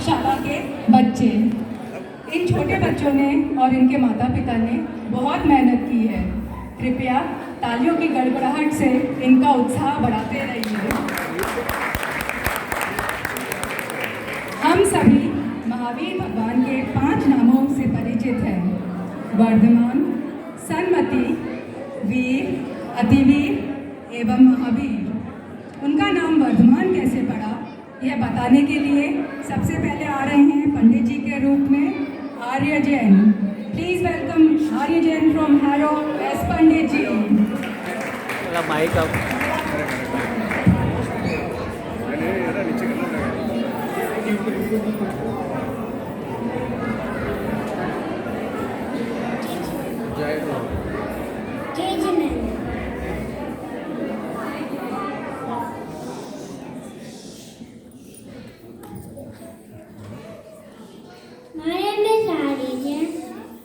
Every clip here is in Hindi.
पाठशाला के बच्चे। इन छोटे बच्चों ने और इनके माता पिता ने बहुत मेहनत की है। कृपया तालियों की गड़गड़ाहट से इनका उत्साह बढ़ाते रहिए। हम सभी महावीर भगवान के 5 नामों से परिचित हैं: वर्धमान, सन्मति, वीर, अतिवीर एवं महावीर। उनका नाम वर्धमान कैसे पड़ा, यह बताने के लिए सबसे पहले आ रहे हैं पंडित जी के रूप में Arya Jain. Please welcome Arya Jain from Harrow as Pandit ji. My name is Aryan.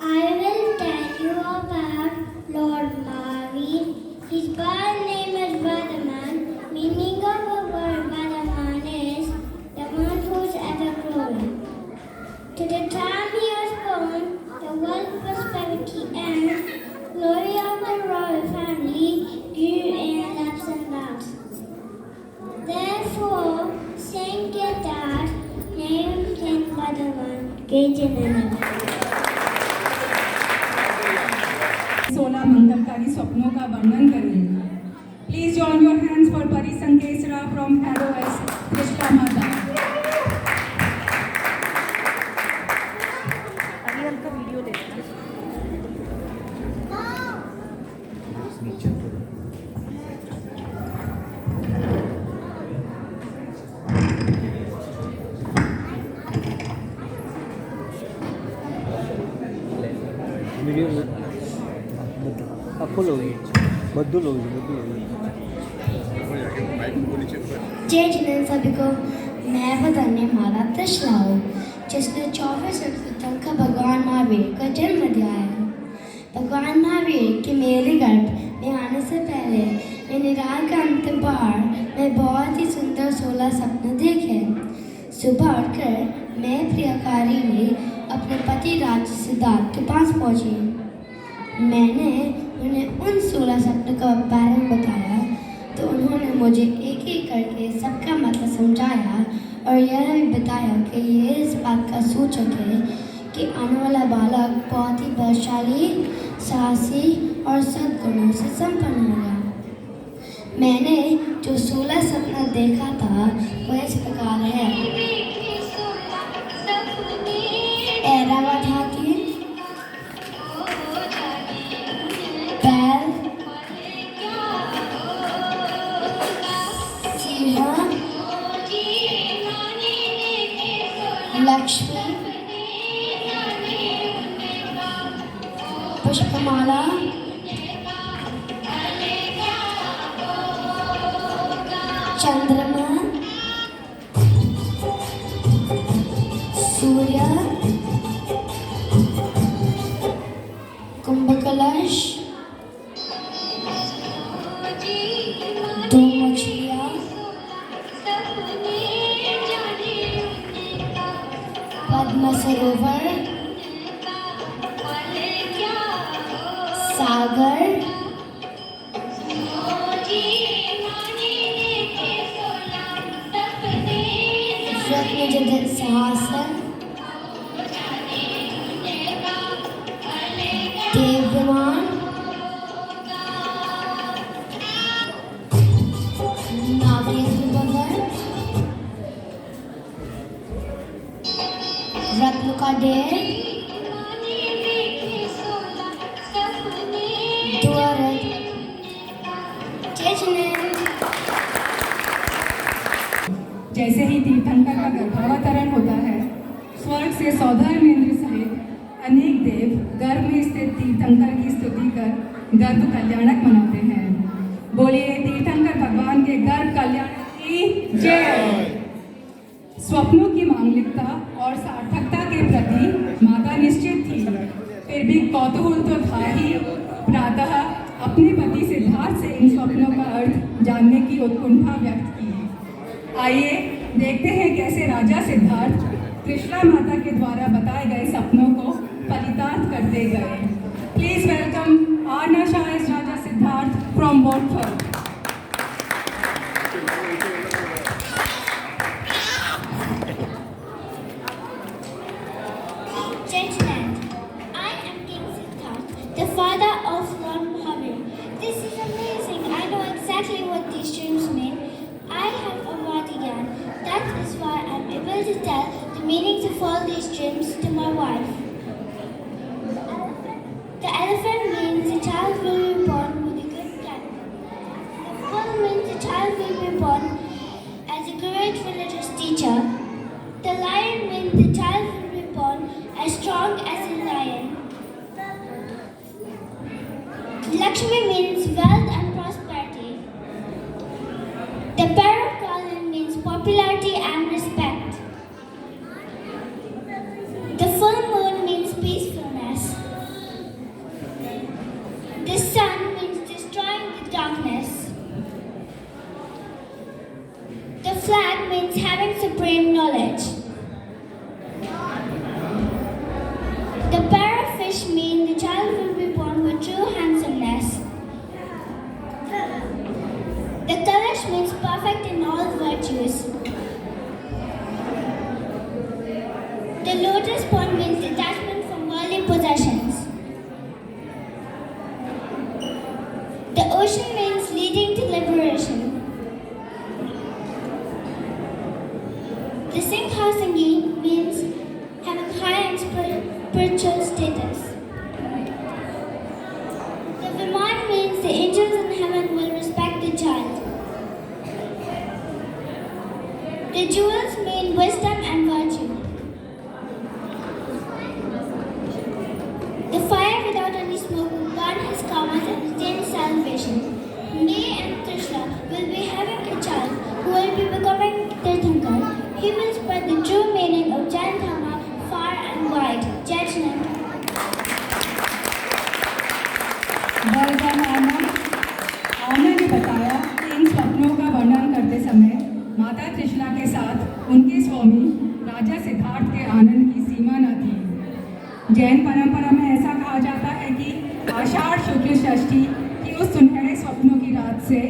I will tell you about Lord Mahavir. His birth name is Vardhaman. Meaning of the word Vardhaman is the one who is ever growing. To the time he was born, the wealth, prosperity, and glory of the royal family grew in laps and laps. Therefore, Saint Kedah named him Vardhaman. 16 मंगलकारी स्वप्नों का वर्णन करेंगे। Please join your hands for परी संकेसरा फ्रॉम हैरो एस कृष्णा माता। जय जिनेन्द्र सभी को मैं बताने वाला त्रिशलाऊ, जिसने 24 सितंबर का भगवान महावीर का जन्म दिया है। भगवान महावीर के मेरे गर्भ में आने से पहले मैंने रात का अंतिम पहाड़ में बहुत ही सुंदर 16 सपने देखे। सुबह उठकर मैं प्रियकारी में अपने पति राजा सिद्धार्थ के पास पहुंची। मैंने उन्हें उन 16 सपनों का बारे में बताया तो उन्होंने मुझे एक एक करके सबका मतलब समझाया और यह भी बताया कि यह इस बात का सूचक है कि आने वाला बालक बहुत ही बलशाली, साहसी और सद्गुणों से संपन्न होगा। मैंने जो 16 सपना देखा था वह इस प्रकार है। ऐरावत हाथी, बैल, सिंह, लक्ष्मी, पुष्पमाला, चंद्रमा, सूर्य, कुंभकलश, 2 मछलियाँ, पद्म सरोवर, सागर, रत्नजटित सिंहासन, देवविमान, नागेंद्र भवन, रत्न का ढेर, जैसे ही तीर्थंकर का गर्भावतरण होता है, स्वर्ग से सौधर्मेंद्र सहित अनेक देव गर्भ में स्थित तीर्थंकर की स्तुति कर गर्भ कल्याणक मनाते हैं। बोलिए तीर्थंकर भगवान के गर्भ कल्याण की जय। स्वप्नों की मांगलिकता और सार्थकता के प्रति माता निश्चित थी, फिर भी कौतूहल तो था ही। प्रातः अपने पति सिद्धार्थ से इन स्वप्नों का अर्थ जानने की उत्कंठा व्यक्त की। आइए देखते हैं कैसे राजा सिद्धार्थ त्रिशला माता के द्वारा बताए गए सपनों को फलितार्थ करते गए। प्लीज वेलकम आर्ना शाइस Raja Siddharth from Watford. Judgment. I am King Siddharth, the father of Lord Mahavir. This is amazing. I know exactly what these dreams mean. I have a Vatigan. That is why I am able to tell the meanings of all these dreams to my wife. The elephant means the child will be born with a good character. The bull means the child will be born as a great religious teacher. The lion means the child will be born as strong as a lion. Lakshmi means wealth and prosperity. The parrot garland means popularity and respect. The full moon means peacefulness. The sun means destroying the darkness. The flag means having supreme knowledge. The parrotfish means the child will be born with true handsomeness. The Kalash means perfect in all virtues. The lotus pond means detachment from worldly possessions. The ocean means leading to liberation. The Singhasani means having high and spiritual status. The Viman means the angels in heaven will respect the child. The jewels mean wisdom and virtue. The fire without any smoke will burn his karmas and attain salvation. Me and Trishla will be having a child who will be becoming Tirthankar. He will spread the true meaning of Jain Dharma far and wide. Jai Jnana. Welcome Aarna. Aarna ने बताया कि इन स्वप्नों का वर्णन करते समय माता त्रिशला के साथ उनके स्वामी राजा सिद्धार्थ के आनंद की सीमा न थी। जैन परंपरा में ऐसा कहा जाता है कि आषाढ़ शुक्ल षष्ठी की उस सुनहरे स्वप्नों की रात से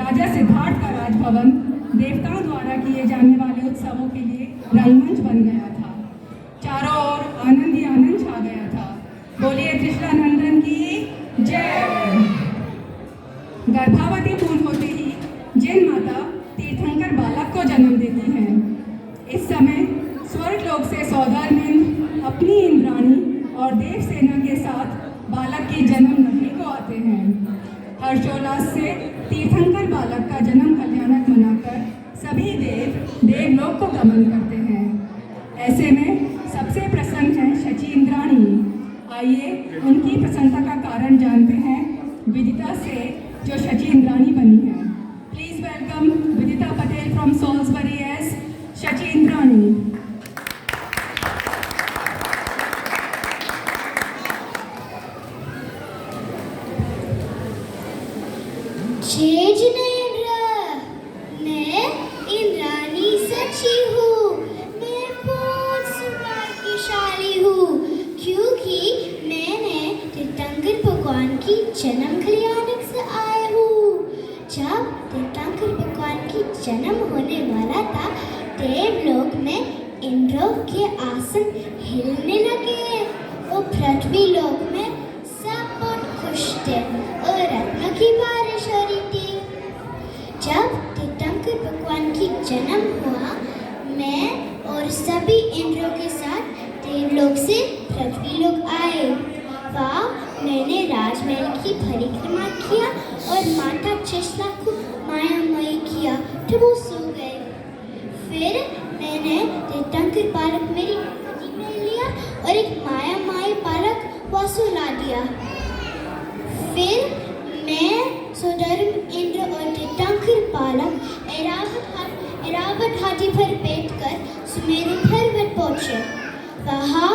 राजा सिद्धार्थ का राजभवन देवताओं द्वारा किए जाने वाले उत्सवों के लिए रंगमंच बन गया था। चारों ओर आनंद ही आनंद छा गया था। बोलिए त्रिशला नंदन की जय। गर्भावती पूर्ण होते ही जिन माता तीर्थंकर बालक को जन्म देती हैं, इस समय स्वर्गलोक से सौदामिंद अपनी इंद्राणी और देव सेना के साथ बालक की जन्म नगरी को आते हैं। हर्षोल्लास से तीर्थंकर बालक का जन्म कल्याणक मनाकर सभी देवलोक को गमन करते हैं। ऐसे में सबसे प्रसन्न है शची इंद्राणी। आइए उनकी प्रसन्नता का कारण जानते हैं विदिता से, जो शची इंद्राणी बनी है। Please welcome Vidita Patel from Salisbury as Shachi Indrani. जय जिनेंद्र, मैं इंद्राणी सची हूँ। मैं बहुत सौभाग्यशाली हूँ क्योंकि मैंने तीर्थंकर भगवान की जन्म कल्याणक से आया हूँ। जब तीर्थंकर भगवान की जन्म होने वाला था, देवलोक में इंद्र के आसन हिलने लगे। वो पृथ्वी लोक में सब बहुत खुश थे और रत्न की बारिश हो रही थी। जब तीर्थंकर भगवान की जन्म हुआ, मैं और सभी इंद्रों के साथ देवलोक से पृथ्वी लोक आए। वहाँ मैंने राजमहल की परिक्रमा किया और माता त्रिशला को मायामयी किया तो वो सो गए। फिर मैंने तीर्थंकर बालक मेरी गोदी में लिया और एक मायामयी बालक वासु ला दिया। फिर मैं सुधर्म इंद्र और तीर्थंकर बालक ऐरावत हाथी पर बैठकर सुमेरु पर्वत पहुंचे। वहाँ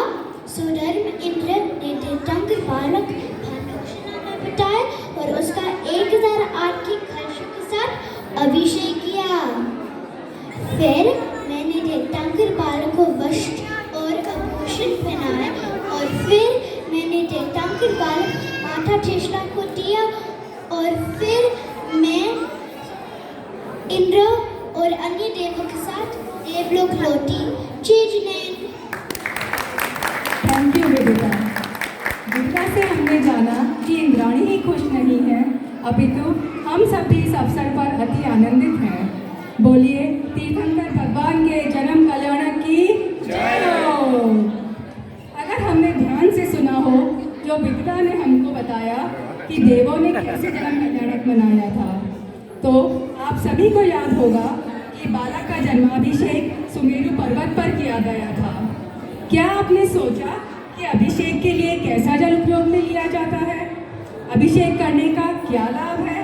सुधर्म इंद्र ने तीर्थंकर बालक भानुषणा में बिताया और उसका 1008 की कलशों के साथ अभिषेक किया। फिर मैंने तीर्थंकर बालक को वस्त्र माथा ठेसला को दिया और फिर मैं इंद्र और अन्य देवों के साथ देवलोक लौटी। जय जिनेंद्र। Thank you Vidita. विदिता से हमने जाना कि इंद्राणी ही खुश नहीं है, अपितु हम सब भी इस अवसर पर अति आनंदित हैं। बोलिए तीर्थंकर भगवान के जन्म कल्याणक की जय हो। अगर हमने ध्यान से सुना हो जो विदिता ने हमको बताया कि देवों ने कैसे जन्म कल्याणक मनाया था, तो आप सभी को याद होगा कि बालक का जन्माभिषेक सुमेरु पर्वत पर किया गया था। क्या आपने सोचा कि अभिषेक के लिए कैसा जल उपयोग में लिया जाता है? अभिषेक करने का क्या लाभ है?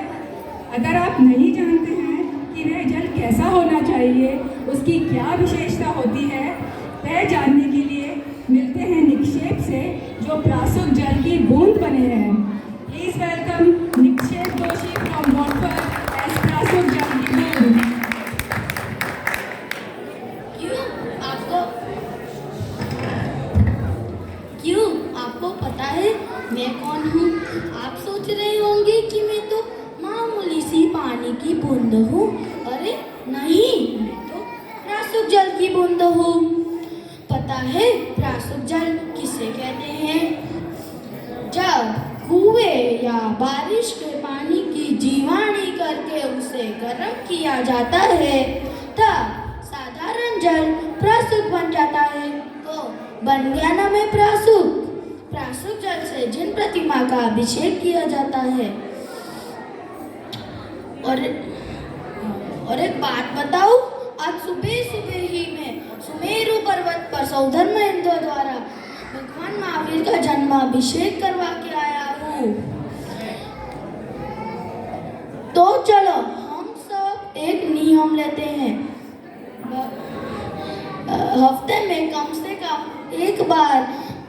अगर आप नहीं जानते हैं कि वह जल कैसा होना चाहिए, उसकी क्या विशेषता होती है, वह जानने के लिए मिलते हैं निक्षेप से जो प्रासुक जल की बूंद बने हैं। Please welcome Nikshep Joshi from Watford as प्रासुक जल की बूंद। क्यों आपको पता है मैं कौन हूँ? आप सोच रहे होंगे कि मैं तो मामूली सी पानी की बूंद हूँ। अरे नहीं, मैं तो प्रासुक जल की बूंद हूँ। पता है प्रासुक जल किसे कहते हैं? जब कुएं या बारिश के पानी की जीवाणी करके उसे गर्म किया जाता है तब साधारण जल प्रासुक बन जाता है। तो बन गया ना मैं प्रासुक। प्रासुक जल से जिन प्रतिमा का अभिषेक किया जाता है। और एक बात बताऊं, आज सुबह सुबह ही मैं सुमेरु पर्वत पर सौधर्म इंद्र द्वारा भगवान महावीर का जन्माभिषेक करवा के आया हूँ। तो चलो हम सब एक नियम लेते हैं, हफ्ते में कम से कम एक बार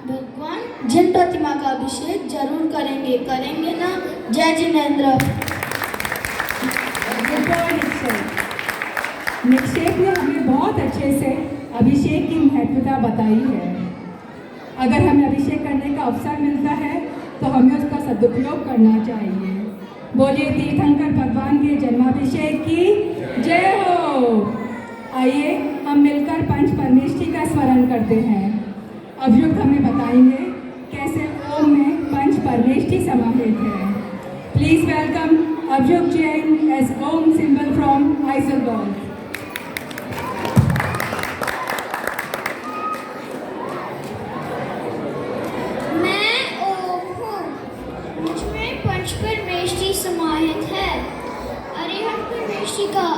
भगवान जिन प्रतिमा का अभिषेक जरूर करेंगे ना? जय जिनेंद्र। निक्षेप ने हमें बहुत अच्छे से अभिषेक की महत्वता बताई है। अगर हमें अभिषेक करने का अवसर मिलता है तो हमें उसका सदुपयोग करना चाहिए। बोलिए तीर्थंकर भगवान के जन्माभिषेक की जय हो। आइए हम मिलकर पंच परमेष्ठी का स्मरण करते हैं। अभियुक्त हमें बताएंगे कैसे ओम में पंच परमेष्ठी समाहित है। प्लीज वेलकम अभियुक्त Jain as Om symbol from Heidelberg. समाहित है। अरिहंत परमेष्ठी का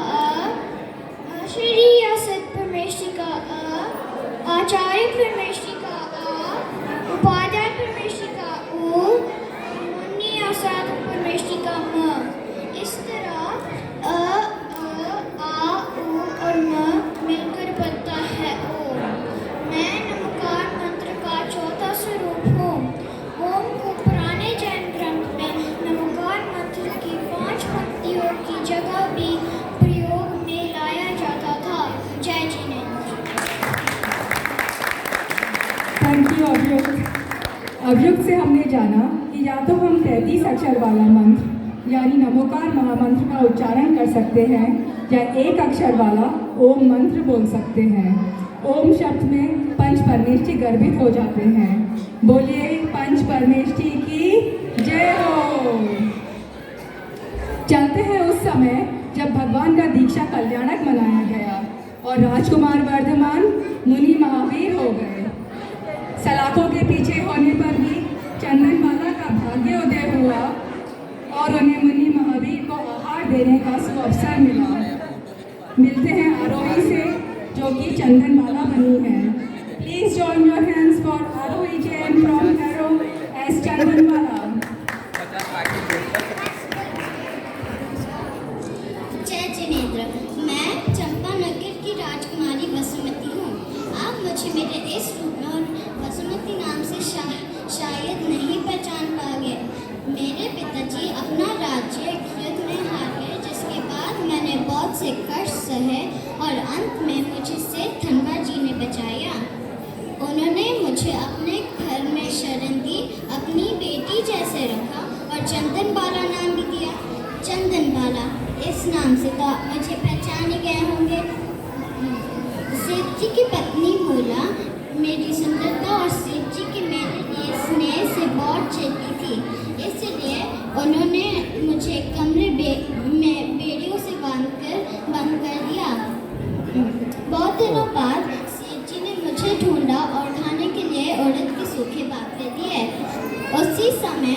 श्री या सत परमेष्ठी का आचार्य परमेष्ठी का उपाध्याय परमेष्ठी का मुनि या साधु परमेष्ठी का म। इस तरह आ उ और म मिलकर बनता है ओम। मैं नमकार मंत्र का चौथा स्वरूप हूँ। ओम को पुराने जैन ग्रंथ में नमकार मंत्र की 5 पंक्तियों की जगह भी प्रयोग में लाया जाता था। जय जिनेंद्र। थैंक यू अभियुक्त। अभियुक्त से हमने जाना कि या तो हम 33 अक्षर वाला मंत्र यानी नमोकार महामंत्र का उच्चारण कर सकते हैं या एक अक्षर वाला ओम मंत्र बोल सकते हैं। ओम शब्द में पंच परमेष्ठी गर्भित हो जाते हैं। बोलिए पंच परमेष्ठी की जय हो। चलते हैं उस समय जब भगवान का दीक्षा कल्याणक मनाया गया और राजकुमार वर्धमान मुनि महावीर हो गए। सलाखों के पीछे होने पर भी चंदनमाला का भाग्योदय हुआ और उन्हें मुनि महावीर को आहार देने का सुअवसर मिला। मिलते हैं आरोही से जो कि चंदनमाला बनी है। Please join your hands for Aarohi Jain from Harrow as Chandanmala. जय जिनेंद्र। मैं चंपानगर की राजकुमारी वसुमती हूँ। आप मुझे मेरे इस रूप में और वसुमती नाम से शायद नहीं पहचान पाओगे। मेरे पिताजी अपना राज्य युद्ध में हार गए, जिसके बाद मैंने बहुत से कष्ट सहे और अंत में मुझे सेठथनवा जी ने बचाया। उन्होंने मुझे अपने घर में शरण दी, अपनी बेटी जैसे रखा चंदन बाला नाम भी दिया। चंदन बाला इस नाम से तो आप मुझे पहचाने गए होंगे। सेठ जी की पत्नी भोला मेरी सुंदरता और सेठ जी की मेरे लिए स्नेह से बहुत चलती थी, इसलिए उन्होंने मुझे कमरे में बेड़ियों से बंद कर दिया। बहुत दिनों बाद सेठ जी ने मुझे ढूंढा और खाने के लिए उड़द के सूखे बाफले दिए। उसी समय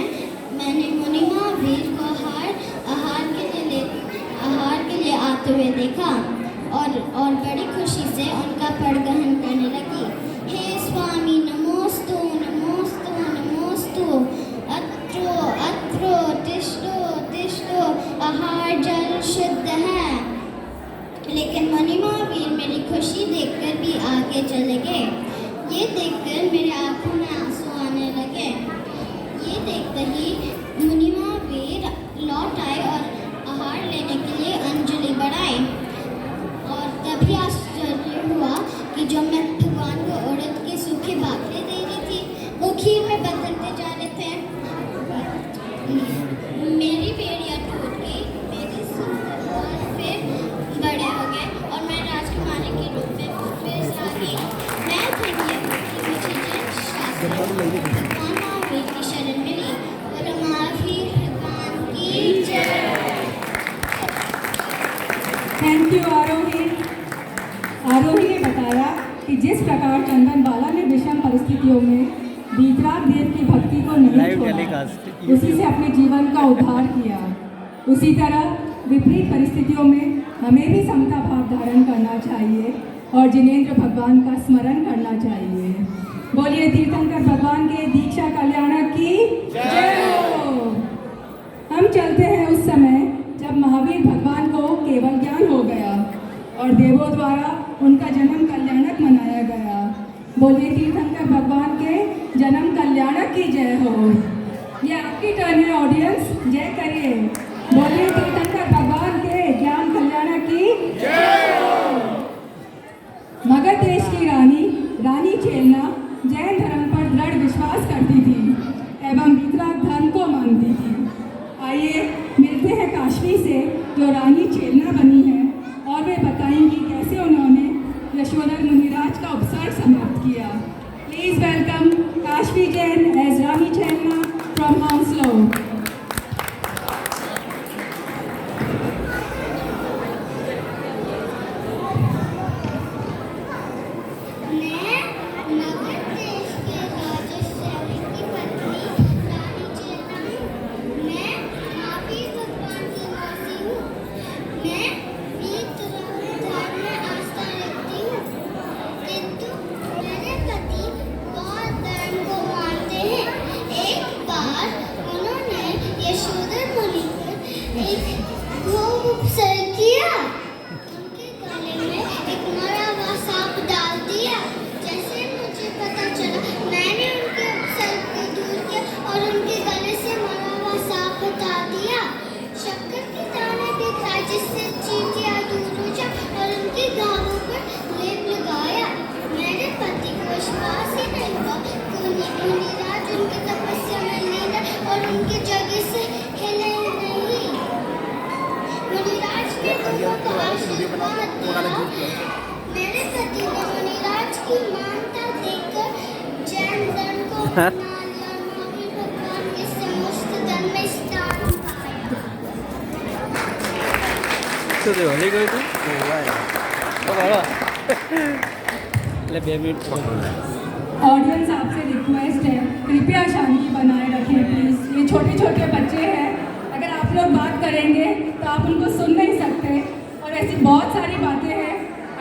मैंने मुनि महावीर को आहार के लिए आते हुए देखा और बड़ी खुशी से उनका पड़ ग्रहण करने लगी। हे स्वामी नमोस्तु नमोस्तु नमोस्तु, अत्रो तिष्ठो आहार जल शुद्ध है। लेकिन मुनि महावीर मेरी खुशी देखकर भी आगे चले गए। ये देखकर मेरे आंखों में आंसू आने लगे। ये देखते ही मुनि महावीर लौट आए और आहार लेने के लिए अंजलि बढ़ाई। और तभी आश्चर्य हुआ कि जो मैं भगवान को उड़द के सूखे बाफले दे रही थी वो खीर में बदलते जा रहे थे। मेरी बेड़ियाँ टूट गई, मेरे बाल फिर बड़े हो गए और मैं राजकुमारी के रूप में फिर से आ गई। मैं धन्य हूँ कि मुझे जैन शास्त्र भगवान महावीर की शरण मिली। और महावीर भगवान की जय। थैंक यू आरोही। आरोही ने बताया कि जिस प्रकार चंदन बाला ने विषम परिस्थितियों में वीतराग देव की भक्ति को नहीं छोड़ा, उसी से अपने जीवन का उद्धार किया, उसी तरह विपरीत परिस्थितियों में हमें भी समता भाव धारण करना चाहिए और जिनेंद्र भगवान का स्मरण करना चाहिए। बोलिए तीर्थंकर भगवान के दीक्षा कल्याणक की जय हो। हम चलते हैं उस समय जब महावीर भगवान को केवल ज्ञान हो गया और देवों द्वारा उनका जन्म कल्याणक मनाया गया। बोलिए तीर्थंकर भगवान के जन्म कल्याणक की जय हो। ये आपकी टर्न है ऑडियंस, जय करिए। बोलिए तीर्थंकर भगवान के ज्ञान कल्याणक की जय हो। मगध देश की रानी चेलना जैन धर्म पर दृढ़ विश्वास करती थी एवं वीतराग धर्म को मानती थी। आइए मिलते हैं काशवी से जो रानी चेलना बनी है और वे बताएंगी कैसे उन्होंने यशोधर मुनिराज का उपसर्ग समाप्त किया। Please welcome Kashvi Jain as Rani Chelna from Hounslow. मेरे पति ने मुनिराज की मानता देकर जैन धर्म को अपना लिया। महावीर भगवान के समस्त धर्म में स्थान पाया। तो दे वाली कोई तो बाबा ले 2 मिनट ऑडियंस आपसे रिक्वेस्ट है कृपया शांति बनाए रखें प्लीज़। ये छोटे छोटे बच्चे हैं, अगर आप लोग बात करेंगे तो आप उनको सुन नहीं सकते और ऐसी बहुत सारी बातें हैं,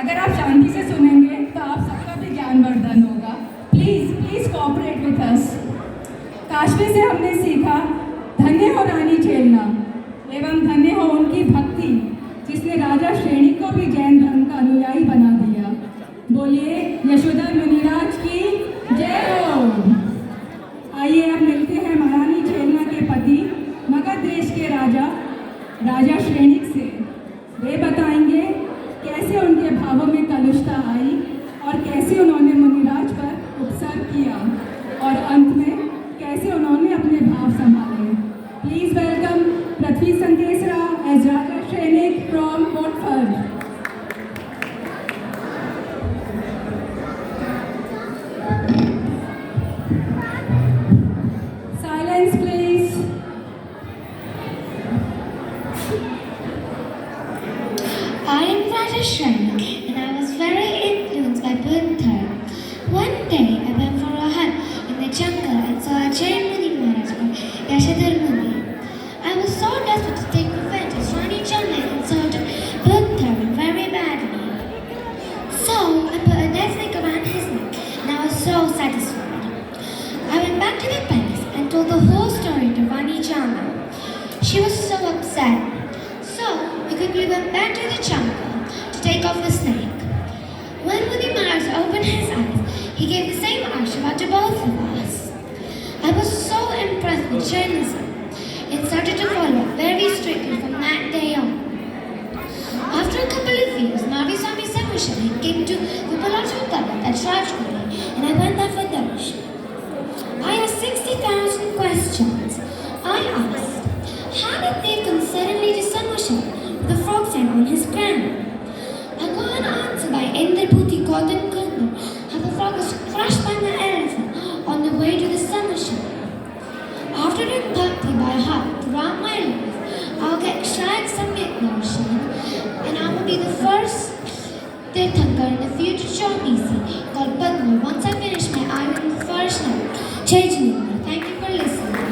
अगर आप शांति से सुनेंगे तो आप सबका भी ज्ञानवर्धन होगा। Please please cooperate with us. Kashvi से हमने सीखा धन्य हो रानी चेलना एवं धन्य हो उनकी भक्ति जिसने राजा श्रेणी को भी जैन धर्म का अनुयायी बना दिया। बोलिए यशोधर मुनिराज की जय हो। आइए अब मिलते हैं महारानी चेलना के पति मगध देश के राजा श्रेणिक से। वे बताएंगे कैसे उनके भावों में कलुषता आई और कैसे उन्होंने मुनिराज पर उपसर्ग किया और अंत में कैसे उन्होंने अपने भाव संभाले। Please One day, I went for a hunt in the jungle and saw a giant Muni Maharaj called Yashadhar Muni. I was so desperate to take revenge as Rani Chandra insulted Bhagwan very badly. So, I put a dead snake around his neck and I was so satisfied. I went back to the palace and told the whole story to Rani Chandra. She was so upset. So, we quickly went back to the jungle to take off the snake. When Muni Maharaj opened his eyes, he gave the same Ashirwad to both of us. I was so impressed with Jainism. It started to follow very strictly from that day on. After a couple of years, Mavi Swami Samushari came to Gopalachukala at Rajkoti and I went there for darshan. I asked 60,000 questions. I asked, how did they come suddenly to Samushari with a frog sign on his crown? I got an answer by Indrabhuti Gautam Kundar how the frog was crushed by an elephant on the way to the Samushari. After doing bhakti by heart throughout my life, I'll get Shayad Samyak Darshan and I will be the first Tirthankar in the future Chaudhary called Padma once I finish my Iron the first night. Jai Jnana. Thank you for listening.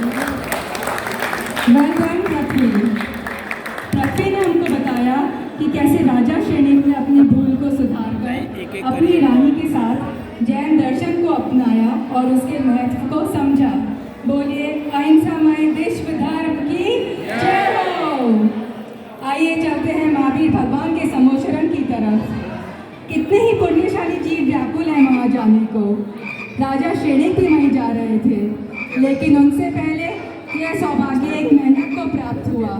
Welcome Prithvi. Prithvi ने हमको बताया कि कैसे राजा श्रेणी ने अपनी भूल को सुधारकर अपनी रानी के साथ जैन दर्शन को अपनाया और उसके महत्व को समझा। बोलिए अहिंसामय विश्व धर्म की जय हो। आइए चलते हैं महावीर भगवान के समोशरण की तरफ। कितने ही पुण्यशाली जीव व्याकुल हैं वहाँ जाने को। राजा श्रेणी भी वहीं जा रहे थे, लेकिन उनसे पहले यह सौभाग्य एक मेंढक को प्राप्त हुआ।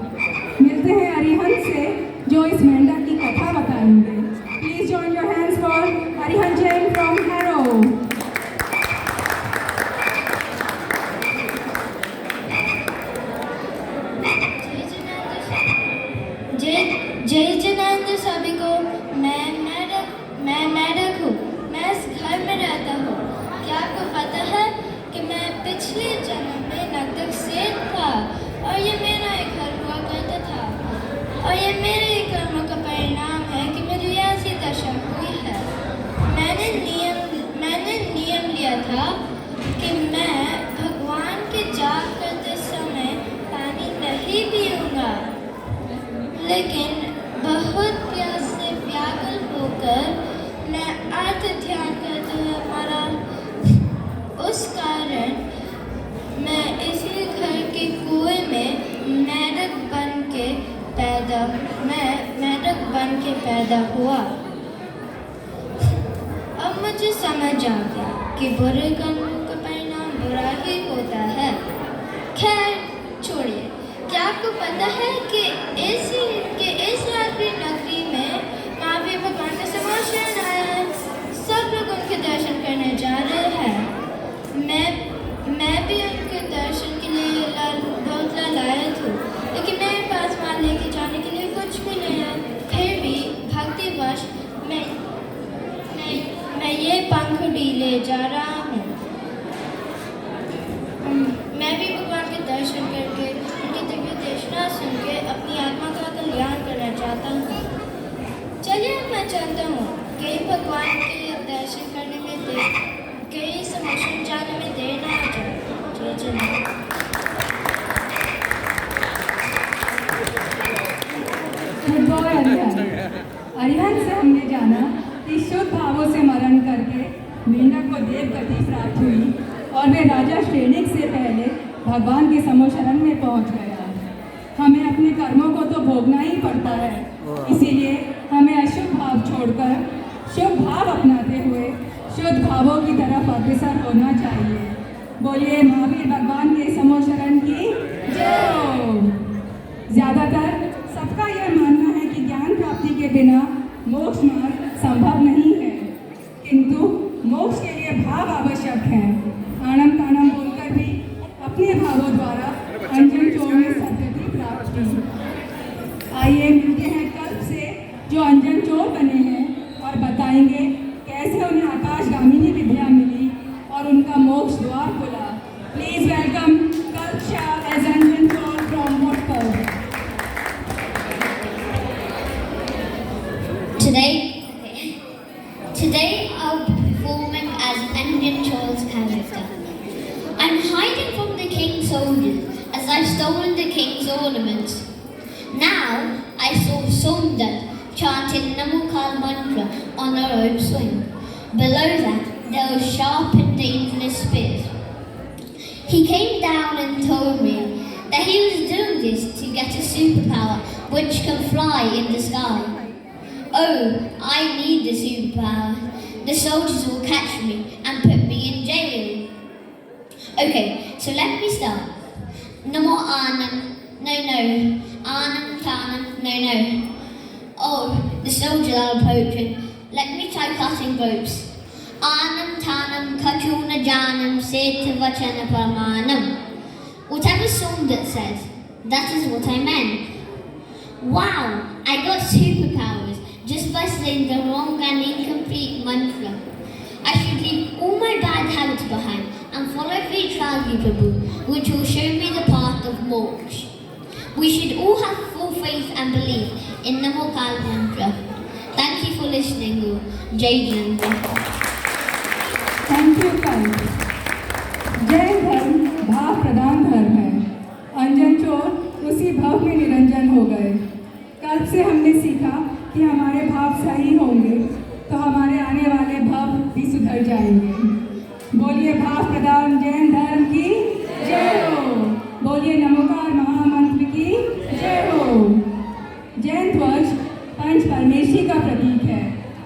मिलते हैं अरिहंत से जो इस मेंढक की कथा बताएंगे। Please join your hands for Arihant Jain from harrow. जय जनानंद सभी को। मैं मेढक हूँ। मैं इस घर में रहता हूँ। क्या आपको पता है कि मैं पिछले जन्म में नर्तक सेठ था और ये मेरा एक घर हुआ करता था और ये मेरे कर्मों का परिणाम है कि मुझे ऐसी दशा हुई है। मैंने नियम लिया था कि मैं भगवान के जाप करते समय पानी नहीं पीऊँगा, लेकिन बहुत प्यास से व्याकुल होकर मैं अर्थ ध्यान करते हुए मरा। उस कारण मैं इसी घर के कुएं में मेढक बन के पैदा हुआ। अब मुझे समझ आ गया कि बुरे कर्मों का परिणाम बुरा ही होता है। खैर छोड़िए। क्या आपको पता है कि इस रात्रि नगरी में महावीर भगवान का समोशरण आया है। सब लोग उनके दर्शन करने जा रहे हैं। मैं भी उनके दर्शन के लिए बहुत लायक हूँ, लेकिन मेरे पास वहाँ लेके जाने के लिए कुछ भी नहीं है। फिर भी भक्तिवश मैं ये पंखुड़ी ले जा रहा हूँ। मैं भी भगवान के दर्शन करके उनकी दिव्य देशना सुन के अपनी आत्मा का कल्याण करना चाहता हूँ। चलिए मैं चाहता हूँ कि भगवान के दर्शन करने में कई समोशरण जाने में देर ना आ जाए। जय जय। अरिहंत से हमने जाना कि शुद्ध भावों से मरण करके मेंढक को देव गति प्राप्त हुई और वे राजा श्रेणिक से पहले भगवान के समोशरण में पहुंच गया। हमें अपने कर्मों को तो भोगना ही पड़ता है, इसीलिए हमें अशुभ भाव छोड़कर शुभ भाव अपनाते हुए शुद्ध भावों की तरफ अग्रसर होना चाहिए। बोलिए महावीर भगवान के समोशरण की जय हो। ज़्यादातर सबका यह मानना है कि ज्ञान प्राप्ति के बिना मोक्ष मार्ग संभव नहीं है, किंतु मोक्ष के लिए भाव आवश्यक है। आनम तानम बोलकर भी अपने भावों द्वारा अंजन चोर में सद्गति प्राप्त की। आइए मिलते हैं कल्प से जो अंजन चोर बने हैं और बताएंगे कैसे उन्हें आकाशगामिनी विद्या मिली और उनका मोक्ष द्वार खुला। प्लीज वेलकम कल्प शाह एज अंजन चोर from मोटकर। Today I'll be performing as an I've stolen the king's ornaments. Now I saw Sondat chanting Namokal mantra on a rope swing. Below that, there were sharp and dangerous spears. He came down and told me that he was doing this to get a superpower which can fly in the sky. Oh, I need the superpower. The soldiers will catch me and put me in jail. Okay, so let me start. Namo Anam, no. Anam Tanam, no. Oh, the soldiers are approaching. Let me try cutting ropes. Anam Tanam Kachuna Janam Seta Vachana Pramanam. Whatever Sondat said, that is what I meant. Wow, I got superpowers just by saying the wrong and incomplete mantra. I should leave all my bad habits behind and follow Vitrali Prabhu, which will show me the path of moksha. We should all have full faith and belief in Namokal mantra. Thank you for listening, all. Jai Jinendra. Thank you कल। जैन धर्म भाव प्रधान धर्म है। अंजन चोर उसी भाव में निरंजन हो गए। कल से हमने सीखा कि हमारे भाव सही होंगे तो हमारे आने वाले भाव भी सुधर जाएंगे। बोलिए भाव प्रधान जैन धर्म की जय हो। बोलिए नमोकार महामंत्र की जय हो। जैन ध्वज पंच परमेश्वरी का प्रतीक है।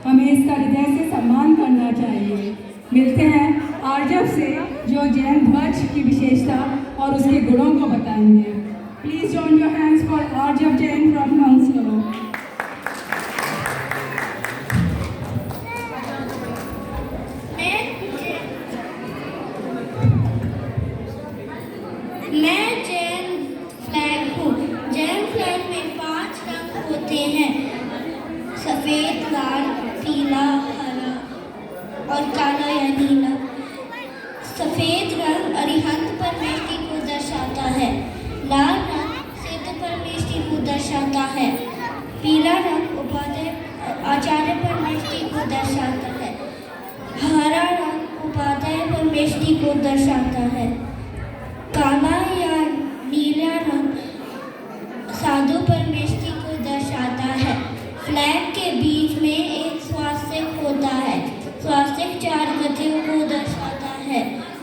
हमें इसका हृदय से सम्मान करना चाहिए। मिलते हैं आर्जव से जो जैन ध्वज की विशेषता और उसके गुणों को बताएंगे। Please join your hands for Aarjav Jain from Hounslow. मैं जैन फ्लैग हूँ। जैन फ्लैग में 5 रंग होते हैं, सफ़ेद, लाल, पीला, हरा और काला या नीला। सफ़ेद रंग अरिहंत परमेष्टि को दर्शाता है। लाल रंग सिद्ध परमेष्टि को दर्शाता है। पीला रंग उपाध्याय आचार्य परमेष्टि को दर्शाता है। हरा रंग उपाध्याय परमेष्टि को दर्शाता है। काला या नीला रंग साधु परमेष्टि को दर्शाता है। फ्लैग के बीच में एक स्वास्तिक होता है। स्वास्तिक 4 गतियों को दर्शाता है।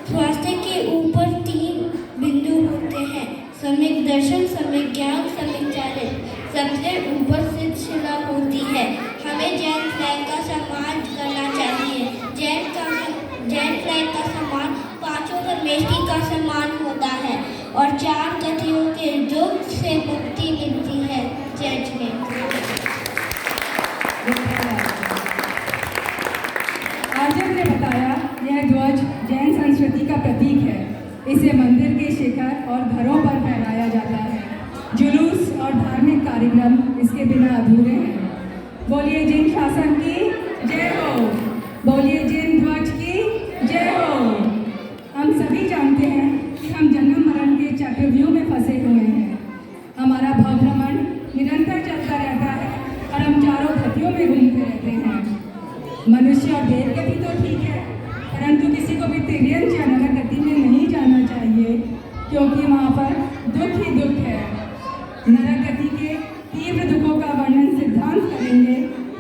स्वास्तिक के ऊपर 3 बिंदु होते हैं, सम्यक दर्शन, सम्यक ज्ञान, सम्यक चारित्र। सबसे ऊपर सिद्ध शिला होती है। हमें जैन फ्लैग का सम्मान करना चाहिए। जैन फ्लैग का सम्मान 5 परमेष्टि का सम्मान होता है और 4 गतियों के दुख से मुक्ति मिलती है। जय आर्जव ने बताया यह ध्वज जैन संस्कृति का प्रतीक है। इसे मंदिर के शिखर और घरों पर फहराया जाता है। जुलूस और धार्मिक कार्यक्रम इसके बिना अधूरे हैं। बोलिए जिन शासन की जय हो। बोलिए जिन ध्वज की जय हो। हम सभी जानते हैं कि हम जन्म मरण के चक्रव्यूह में फंसे हुए हैं। हमारा भ्रमण निरंतर चलता रहता है और हम चारों गतियों में घूमते रहते हैं। मनुष्य और देव गति तो ठीक है, परंतु किसी को भी तिर्यंत या नरक गति में नहीं जाना चाहिए, क्योंकि वहाँ पर दुख ही दुख है। नरक गति के तीव्र दुखों का वर्णन सिद्धांत करेंगे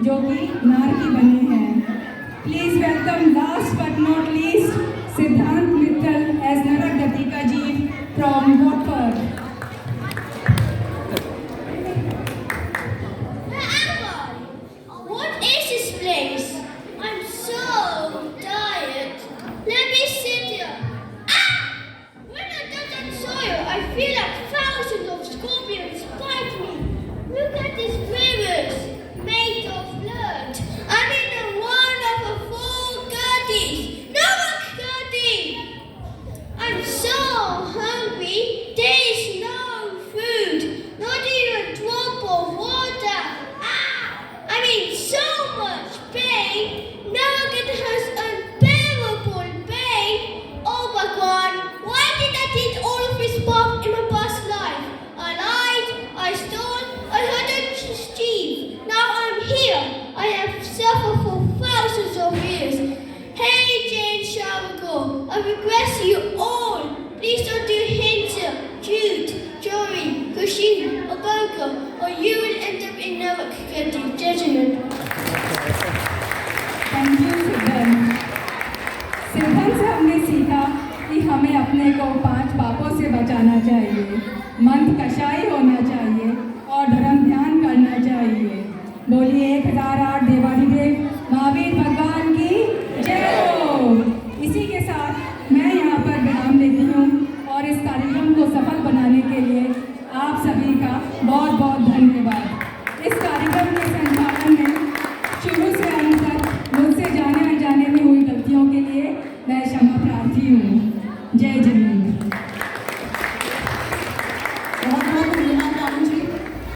जो कि नारकी बने हैं। Please welcome last but not least सिद्धांत मित्तल एज नरक गति का जीव from Watford. What is this place? I'm so tired. Let me sit here. Ah! When I touch that soil, I feel like thousands of scorpions bite me. Look at these rivers made of blood. I'm in the one of the 4 gardens. No more gardens. के टीचर चाहिए। Thank you Siddhan. सिद्धन से हमने सीखा कि हमें अपने को 5 पापों से बचाना चाहिए, मंत्र कषाय होना चाहिए और धर्म ध्यान करना चाहिए। बोलिए 1008 देवाधिदेव महावीर भगवान की जय हो। इसी के साथ मैं यहाँ पर विराम लेती हूँ और इस कार्यक्रम को सफल बनाने के लिए आप सभी का बहुत बहुत धन्यवाद। इस कार्यक्रम के संचालन में शुरू से अंत तक मुझसे जाने अनजाने में हुई गलतियों के लिए मैं क्षमा प्रार्थी हूँ। जय जय।